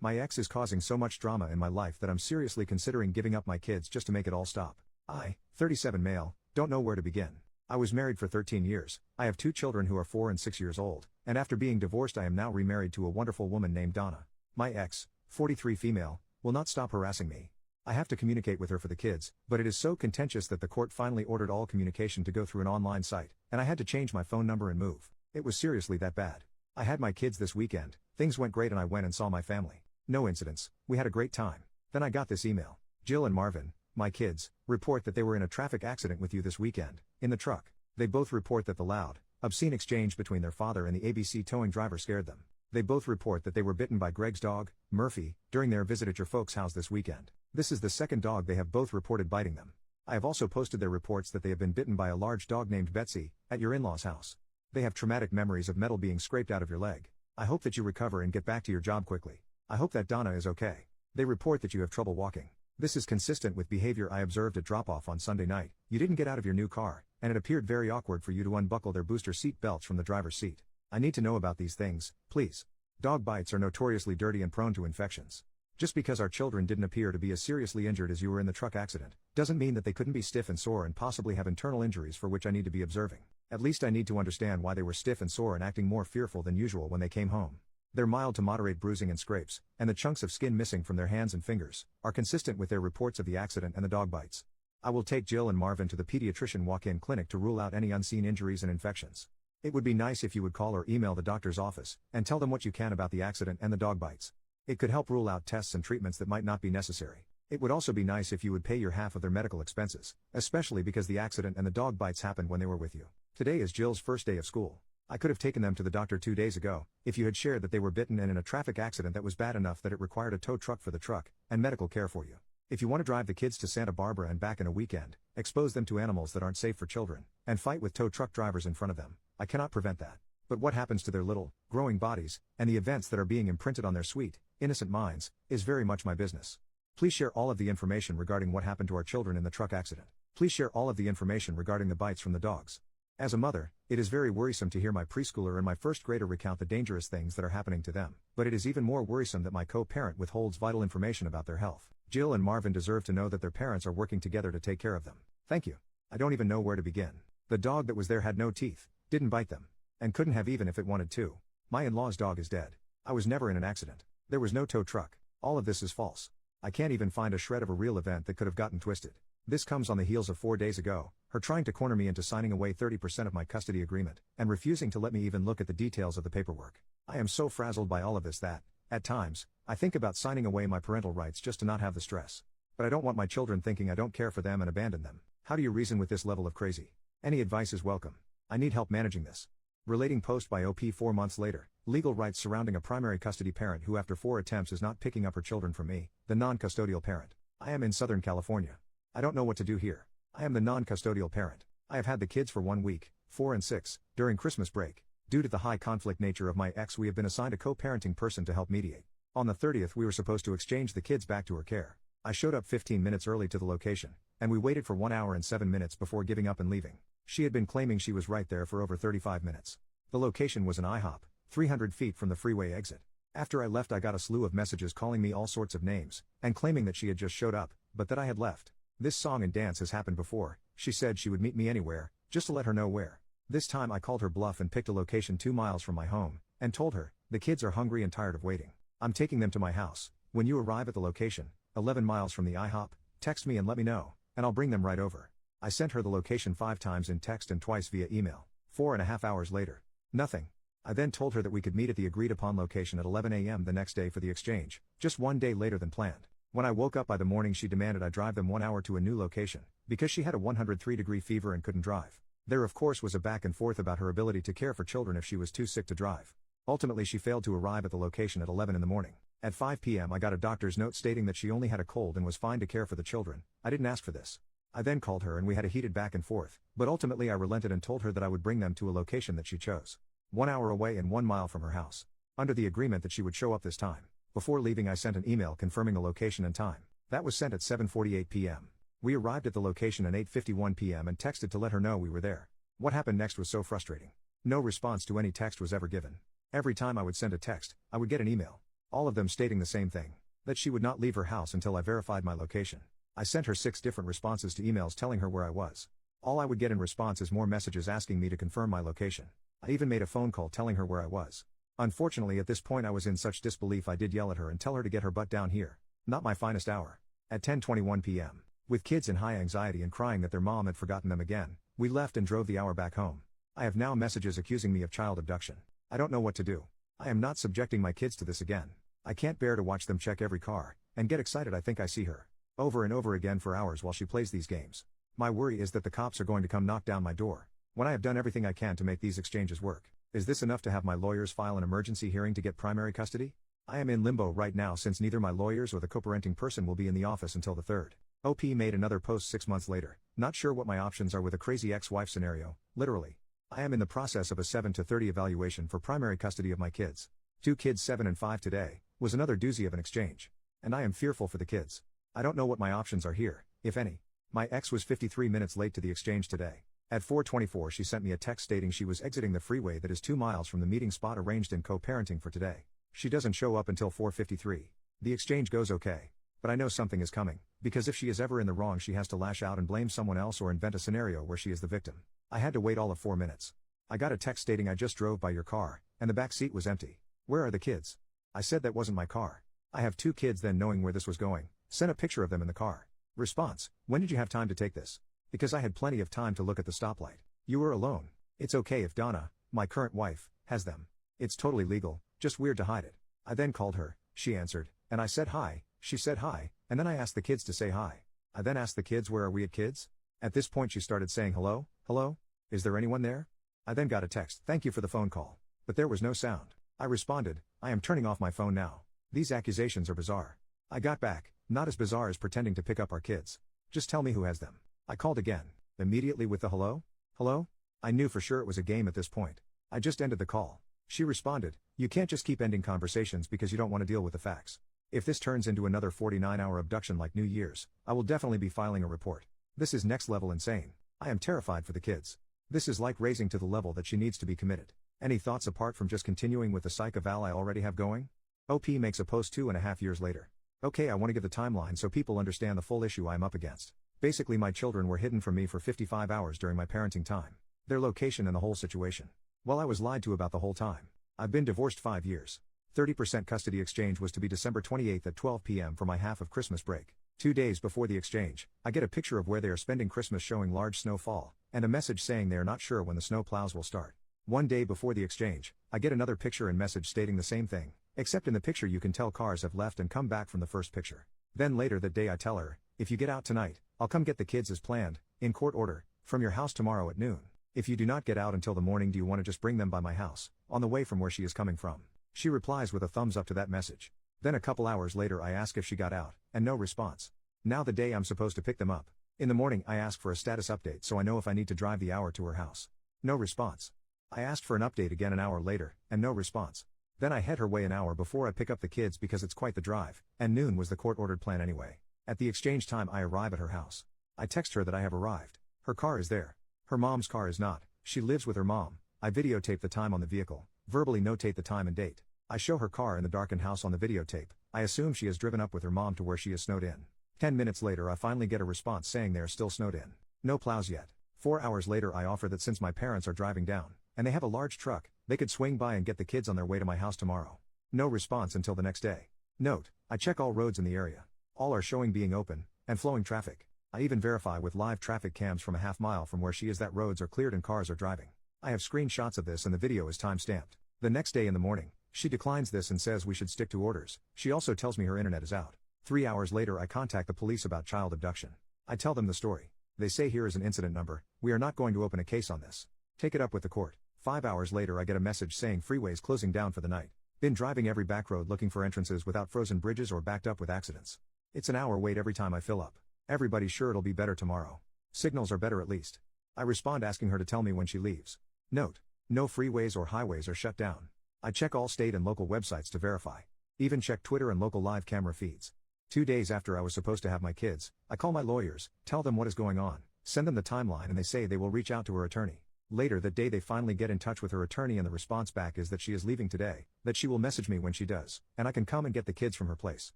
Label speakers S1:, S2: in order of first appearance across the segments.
S1: My ex is causing so much drama in my life that I'm seriously considering giving up my kids just to make it all stop. I, 37 male, don't know where to begin. I was married for 13 years, I have 2 children who are 4 and 6 years old, and after being divorced I am now remarried to a wonderful woman named Donna. My ex, 43 female, will not stop harassing me. I have to communicate with her for the kids, but it is so contentious that the court finally ordered all communication to go through an online site, and I had to change my phone number and move. It was seriously that bad. I had my kids this weekend, things went great and I went and saw my family. No incidents, we had a great time. Then I got this email. Jill and Marvin, my kids, report that they were in a traffic accident with you this weekend, in the truck. They both report that the loud, obscene exchange between their father and the ABC towing driver scared them. They both report that they were bitten by Greg's dog, Murphy, during their visit at your folks' house this weekend. This is the second dog they have both reported biting them. I have also posted their reports that they have been bitten by a large dog named Betsy, at your in-laws' house. They have traumatic memories of metal being scraped out of your leg. I hope that you recover and get back to your job quickly. I hope that Donna is okay. They report that you have trouble walking. This is consistent with behavior I observed at drop-off on Sunday night. You didn't get out of your new car, and it appeared very awkward for you to unbuckle their booster seat belts from the driver's seat. I need to know about these things, please. Dog bites are notoriously dirty and prone to infections. Just because our children didn't appear to be as seriously injured as you were in the truck accident, doesn't mean that they couldn't be stiff and sore and possibly have internal injuries for which I need to be observing. At least I need to understand why they were stiff and sore and acting more fearful than usual when they came home. Their mild to moderate bruising and scrapes, and the chunks of skin missing from their hands and fingers, are consistent with their reports of the accident and the dog bites. I will take Jill and Marvin to the pediatrician walk-in clinic to rule out any unseen injuries and infections. It would be nice if you would call or email the doctor's office, and tell them what you can about the accident and the dog bites. It could help rule out tests and treatments that might not be necessary. It would also be nice if you would pay your half of their medical expenses, especially because the accident and the dog bites happened when they were with you. Today is Jill's first day of school. I could have taken them to the doctor 2 days ago, if you had shared that they were bitten and in a traffic accident that was bad enough that it required a tow truck for the truck, and medical care for you. If you want to drive the kids to Santa Barbara and back in a weekend, expose them to animals that aren't safe for children, and fight with tow truck drivers in front of them, I cannot prevent that. But what happens to their little, growing bodies, and the events that are being imprinted on their sweet, innocent minds, is very much my business. Please share all of the information regarding what happened to our children in the truck accident. Please share all of the information regarding the bites from the dogs. As a mother, it is very worrisome to hear my preschooler and my first grader recount the dangerous things that are happening to them, but it is even more worrisome that my co-parent withholds vital information about their health. Jill and Marvin deserve to know that their parents are working together to take care of them. Thank you. I don't even know where to begin. The dog that was there had no teeth, didn't bite them, and couldn't have even if it wanted to. My in-law's dog is dead. I was never in an accident. There was no tow truck. All of this is false. I can't even find a shred of a real event that could have gotten twisted. This comes on the heels of 4 days ago, her trying to corner me into signing away 30% of my custody agreement, and refusing to let me even look at the details of the paperwork. I am so frazzled by all of this that, at times, I think about signing away my parental rights just to not have the stress. But I don't want my children thinking I don't care for them and abandon them. How do you reason with this level of crazy? Any advice is welcome. I need help managing this. Relating post by OP 4 months later, legal rights surrounding a primary custody parent who after 4 attempts is not picking up her children from me, the non-custodial parent. I am in Southern California. I don't know what to do here. I am the non-custodial parent. I have had the kids for 1 week, 4 and 6, during Christmas break. Due to the high conflict nature of my ex, we have been assigned a co-parenting person to help mediate. On the 30th we were supposed to exchange the kids back to her care. I showed up 15 minutes early to the location, and we waited for 1 hour and 7 minutes before giving up and leaving. She had been claiming she was right there for over 35 minutes. The location was an IHOP, 300 feet from the freeway exit. After I left I got a slew of messages calling me all sorts of names, and claiming that she had just showed up, but that I had left. This song and dance has happened before. She said she would meet me anywhere, just to let her know where. This time I called her bluff and picked a location 2 miles from my home, and told her, the kids are hungry and tired of waiting. I'm taking them to my house. When you arrive at the location, 11 miles from the IHOP, text me and let me know, and I'll bring them right over. I sent her the location 5 times in text and twice via email. 4.5 hours later. Nothing. I then told her that we could meet at the agreed upon location at 11 a.m. the next day for the exchange, just 1 day later than planned. When I woke up by the morning she demanded I drive them 1 hour to a new location, because she had a 103-degree fever and couldn't drive. There of course was a back and forth about her ability to care for children if she was too sick to drive. Ultimately she failed to arrive at the location at 11 in the morning. At 5 p.m. I got a doctor's note stating that she only had a cold and was fine to care for the children. I didn't ask for this. I then called her and we had a heated back and forth, but ultimately I relented and told her that I would bring them to a location that she chose. 1 hour away and 1 mile from her house. Under the agreement that she would show up this time. Before leaving I sent an email confirming the location and time. That was sent at 7:48 p.m. We arrived at the location at 8:51 p.m. and texted to let her know we were there. What happened next was so frustrating. No response to any text was ever given. Every time I would send a text, I would get an email. All of them stating the same thing. That she would not leave her house until I verified my location. I sent her 6 different responses to emails telling her where I was. All I would get in response is more messages asking me to confirm my location. I even made a phone call telling her where I was. Unfortunately, at this point I was in such disbelief I did yell at her and tell her to get her butt down here. Not my finest hour. At 10:21 p.m., with kids in high anxiety and crying that their mom had forgotten them again, we left and drove the hour back home. I have now messages accusing me of child abduction. I don't know what to do. I am not subjecting my kids to this again. I can't bear to watch them check every car, and get excited I think I see her. Over and over again for hours while she plays these games. My worry is that the cops are going to come knock down my door. When I have done everything I can to make these exchanges work, is this enough to have my lawyers file an emergency hearing to get primary custody? I am in limbo right now since neither my lawyers or the co-parenting person will be in the office until the 3rd. OP made another post 6 months later. Not sure what my options are with a crazy ex-wife scenario, literally. I am in the process of a 7 to 30 evaluation for primary custody of my kids. 2 kids 7 and 5 today, was another doozy of an exchange. And I am fearful for the kids. I don't know what my options are here, if any. My ex was 53 minutes late to the exchange today. At 4:24 she sent me a text stating she was exiting the freeway that is 2 miles from the meeting spot arranged in co-parenting for today. She doesn't show up until 4:53. The exchange goes okay. But I know something is coming, because if she is ever in the wrong she has to lash out and blame someone else or invent a scenario where she is the victim. I had to wait all of 4 minutes. I got a text stating I just drove by your car, and the back seat was empty. Where are the kids? I said that wasn't my car. I have 2 kids. Then knowing where this was going, sent a picture of them in the car. Response: when did you have time to take this? Because I had plenty of time to look at the stoplight. You were alone. It's okay if Donna, my current wife, has them. It's totally legal, just weird to hide it. I then called her, she answered, and I said hi, she said hi, and then I asked the kids to say hi. I then asked the kids where are we at kids? At this point she started saying hello, hello? Is there anyone there? I then got a text, thank you for the phone call. But there was no sound. I responded, I am turning off my phone now. These accusations are bizarre. I got back, not as bizarre as pretending to pick up our kids. Just tell me who has them. I called again, immediately with the hello? Hello? I knew for sure it was a game at this point. I just ended the call. She responded, you can't just keep ending conversations because you don't want to deal with the facts. If this turns into another 49-hour abduction like New Year's, I will definitely be filing a report. This is next level insane. I am terrified for the kids. This is like raising to the level that she needs to be committed. Any thoughts apart from just continuing with the psych eval I already have going? OP makes a post 2.5 years later. Okay, I want to give the timeline so people understand the full issue I'm up against. Basically my children were hidden from me for 55 hours during my parenting time. Their location and the whole situation. Well, I was lied to about the whole time. I've been divorced 5 years. 30% custody exchange was to be December 28th at 12 p.m. for my half of Christmas break. 2 days before the exchange, I get a picture of where they are spending Christmas showing large snowfall, and a message saying they are not sure when the snow plows will start. 1 day before the exchange, I get another picture and message stating the same thing, except in the picture you can tell cars have left and come back from the first picture. Then later that day I tell her, if you get out tonight, I'll come get the kids as planned, in court order, from your house tomorrow at noon. If you do not get out until the morning, do you want to just bring them by my house, on the way from where she is coming from? She replies with a thumbs up to that message. Then a couple hours later I ask if she got out, and no response. Now the day I'm supposed to pick them up. In the morning I ask for a status update so I know if I need to drive the hour to her house. No response. I asked for an update again an hour later, and no response. Then I head her way an hour before I pick up the kids because it's quite the drive, and noon was the court-ordered plan anyway. At the exchange time I arrive at her house. I text her that I have arrived. Her car is there. Her mom's car is not. She lives with her mom. I videotape the time on the vehicle, verbally notate the time and date. I show her car in the darkened house on the videotape. I assume she has driven up with her mom to where she is snowed in. 10 minutes later I finally get a response saying they are still snowed in. No plows yet. 4 hours later I offer that since my parents are driving down, and they have a large truck, they could swing by and get the kids on their way to my house tomorrow. No response until the next day. Note, I check all roads in the area. All are showing being open, and flowing traffic. I even verify with live traffic cams from a half mile from where she is that roads are cleared and cars are driving. I have screenshots of this and the video is time-stamped. The next day in the morning, she declines this and says we should stick to orders. She also tells me her internet is out. 3 hours later I contact the police about child abduction. I tell them the story. They say here is an incident number, we are not going to open a case on this. Take it up with the court. 5 hours later I get a message saying freeways closing down for the night. Been driving every back road looking for entrances without frozen bridges or backed up with accidents. It's an hour wait every time I fill up. Everybody's sure it'll be better tomorrow. Signals are better at least. I respond asking her to tell me when she leaves. Note, no freeways or highways are shut down. I check all state and local websites to verify. Even check Twitter and local live camera feeds. 2 days after I was supposed to have my kids, I call my lawyers, tell them what is going on, send them the timeline and they say they will reach out to her attorney. Later that day they finally get in touch with her attorney and the response back is that she is leaving today, that she will message me when she does, and I can come and get the kids from her place.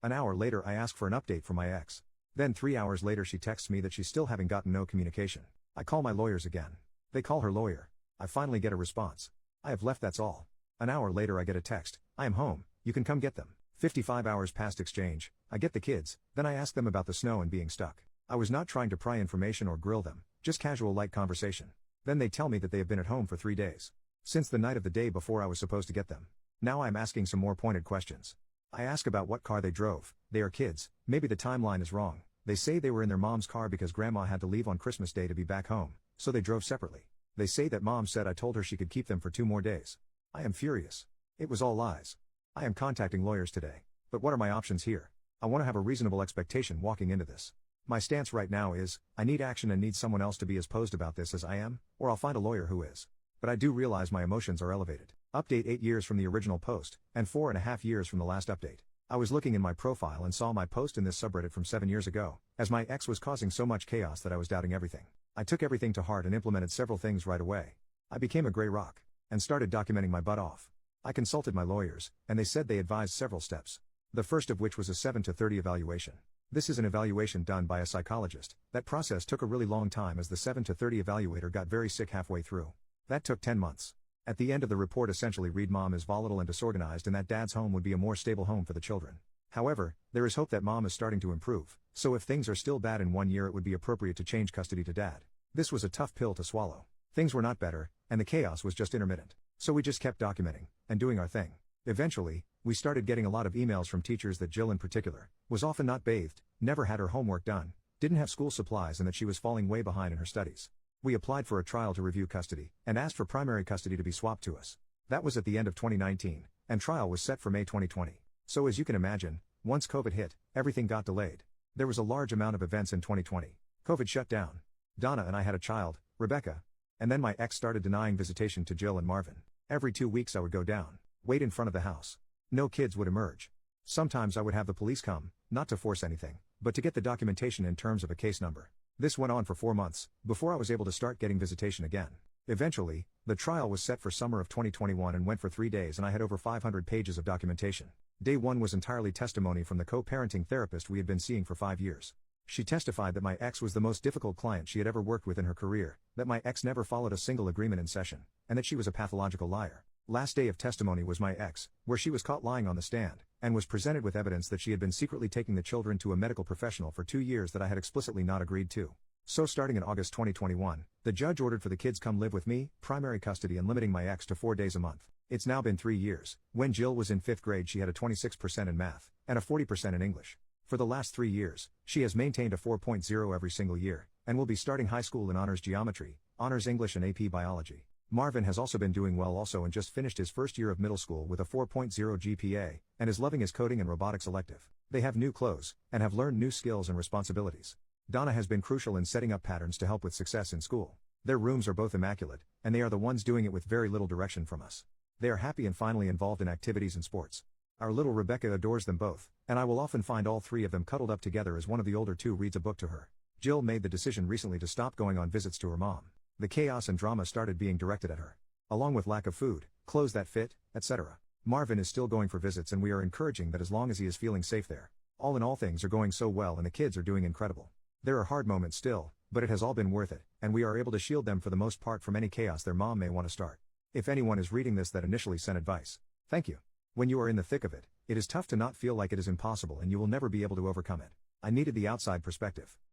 S1: An hour later I ask for an update from my ex. Then 3 hours later she texts me that she's still having gotten no communication. I call my lawyers again. They call her lawyer. I finally get a response. I have left, that's all. An hour later I get a text, I am home, you can come get them. 55 hours past exchange, I get the kids, then I ask them about the snow and being stuck. I was not trying to pry information or grill them, just casual light conversation. Then they tell me that they have been at home for 3 days. Since the night of the day before I was supposed to get them. Now I'm asking some more pointed questions. I ask about what car they drove, they are kids, maybe the timeline is wrong. They say they were in their mom's car because grandma had to leave on Christmas Day to be back home, so they drove separately. They say that mom said I told her she could keep them for 2 more days. I am furious. It was all lies. I am contacting lawyers today. But what are my options here? I want to have a reasonable expectation walking into this. My stance right now is, I need action and need someone else to be as posed about this as I am, or I'll find a lawyer who is. But I do realize my emotions are elevated. Update 8 years from the original post, and 4.5 years from the last update. I was looking in my profile and saw my post in this subreddit from 7 years ago, as my ex was causing so much chaos that I was doubting everything. I took everything to heart and implemented several things right away. I became a gray rock, and started documenting my butt off. I consulted my lawyers, and they said they advised several steps. The first of which was a 7 to 30 evaluation. This is an evaluation done by a psychologist. That process took a really long time as the 7 to 30 evaluator got very sick halfway through. That took 10 months. At the end of the report essentially read mom is volatile and disorganized and that dad's home would be a more stable home for the children. However, there is hope that mom is starting to improve, so if things are still bad in 1 year it would be appropriate to change custody to dad. This was a tough pill to swallow. Things were not better, and the chaos was just intermittent. So we just kept documenting, and doing our thing. Eventually, we started getting a lot of emails from teachers that Jill in particular, was often not bathed, never had her homework done, didn't have school supplies and that she was falling way behind in her studies. We applied for a trial to review custody, and asked for primary custody to be swapped to us. That was at the end of 2019, and trial was set for May 2020. So as you can imagine, once COVID hit, everything got delayed. There was a large amount of events in 2020. COVID shut down. Donna and I had a child, Rebecca. And then my ex started denying visitation to Jill and Marvin. Every 2 weeks I would go down, wait in front of the house. No kids would emerge. Sometimes I would have the police come, not to force anything, but to get the documentation in terms of a case number. This went on for 4 months, before I was able to start getting visitation again. Eventually, the trial was set for summer of 2021 and went for 3 days and I had over 500 pages of documentation. Day 1 was entirely testimony from the co-parenting therapist we had been seeing for 5 years. She testified that my ex was the most difficult client she had ever worked with in her career, that my ex never followed a single agreement in session, and that she was a pathological liar. Last day of testimony was my ex, where she was caught lying on the stand, and was presented with evidence that she had been secretly taking the children to a medical professional for 2 years that I had explicitly not agreed to. So starting in August 2021, the judge ordered for the kids come live with me, primary custody and limiting my ex to 4 days a month. It's now been 3 years. When Jill was in 5th grade she had a 26% in math, and a 40% in English. For the last 3 years, she has maintained a 4.0 every single year, and will be starting high school in honors geometry, honors English and AP biology. Marvin has also been doing well also and just finished his first year of middle school with a 4.0 GPA, and is loving his coding and robotics elective. They have new clothes, and have learned new skills and responsibilities. Donna has been crucial in setting up patterns to help with success in school. Their rooms are both immaculate, and they are the ones doing it with very little direction from us. They are happy and finally involved in activities and sports. Our little Rebecca adores them both, and I will often find all 3 of them cuddled up together as one of the older 2 reads a book to her. Jill made the decision recently to stop going on visits to her mom. The chaos and drama started being directed at her. Along with lack of food, clothes that fit, etc. Marvin is still going for visits and we are encouraging that as long as he is feeling safe there. All in all things are going so well and the kids are doing incredible. There are hard moments still, but it has all been worth it, and we are able to shield them for the most part from any chaos their mom may want to start. If anyone is reading this that initially sent advice, thank you. When you are in the thick of it, it is tough to not feel like it is impossible and you will never be able to overcome it. I needed the outside perspective.